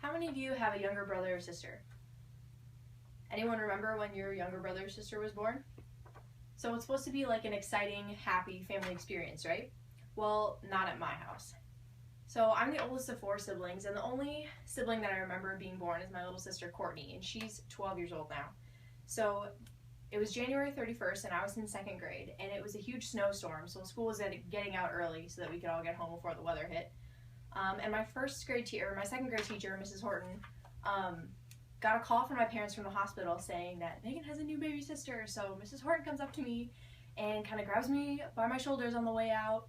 How many of you have a younger brother or sister? Anyone remember when your younger brother or sister was born? So it's supposed to be like an exciting, happy family experience, right? Well, not at my house. So I'm the oldest of 4 siblings, and the only sibling that I remember being born is my little sister Courtney, and she's 12 years old now. So it was January 31st, and I was in 2nd grade, and it was a huge snowstorm, so school was getting out early so that we could all get home before the weather hit. And my 2nd grade teacher, Mrs. Horton, got a call from my parents from the hospital saying that Megan has a new baby sister. So Mrs. Horton comes up to me and kind of grabs me by my shoulders on the way out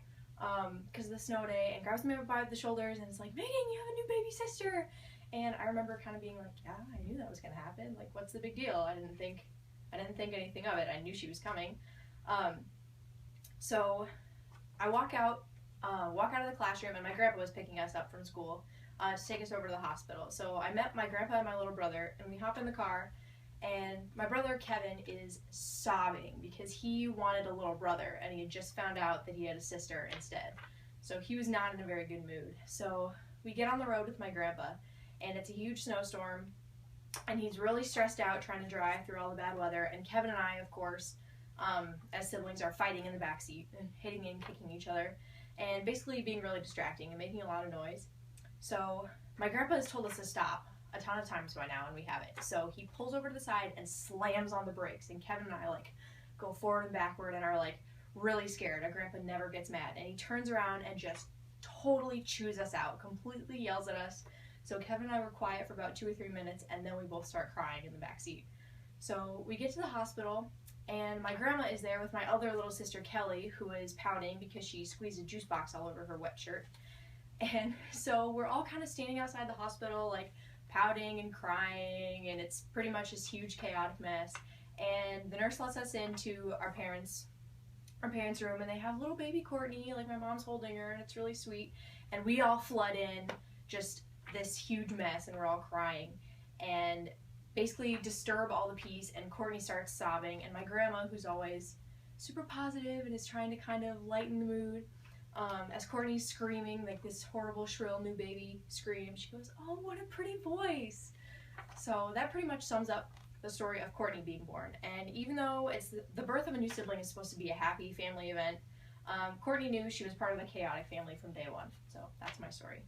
because of the snow day, and grabs me by the shoulders and is like, Megan, you have a new baby sister. And I remember kind of being like, yeah, I knew that was gonna happen. Like, what's the big deal? I didn't think anything of it. I knew she was coming. So I walk out of the classroom, and my grandpa was picking us up from school to take us over to the hospital. So I met my grandpa and my little brother, and we hop in the car, and my brother Kevin is sobbing because he wanted a little brother, and he had just found out that he had a sister instead. So he was not in a very good mood. So we get on the road with my grandpa, and it's a huge snowstorm, and he's really stressed out trying to drive through all the bad weather, and Kevin and I, of course, as siblings, are fighting in the backseat and hitting and kicking each other, and basically being really distracting and making a lot of noise. So my grandpa has told us to stop a ton of times by now, and we haven't. So he pulls over to the side and slams on the brakes, and Kevin and I go forward and backward and are really scared. Our grandpa never gets mad, and he turns around and just totally chews us out, completely yells at us. So Kevin and I were quiet for about 2 or 3 minutes, and then we both start crying in the back seat. So we get to the hospital, and my grandma is there with my other little sister Kelly, who is pouting because she squeezed a juice box all over her wet shirt. And so we're all kind of standing outside the hospital, pouting and crying, and it's pretty much this huge chaotic mess. And the nurse lets us into our parents' room, and they have little baby Courtney, my mom's holding her, and it's really sweet. And we all flood in, just this huge mess, and we're all crying and basically disturb all the peace, and Courtney starts sobbing, and my grandma, who's always super positive and is trying to kind of lighten the mood, as Courtney's screaming this horrible shrill new baby scream, she goes, "Oh, what a pretty voice." So that pretty much sums up the story of Courtney being born. And even though it's the birth of a new sibling is supposed to be a happy family event, Courtney knew she was part of a chaotic family from day one. So that's my story.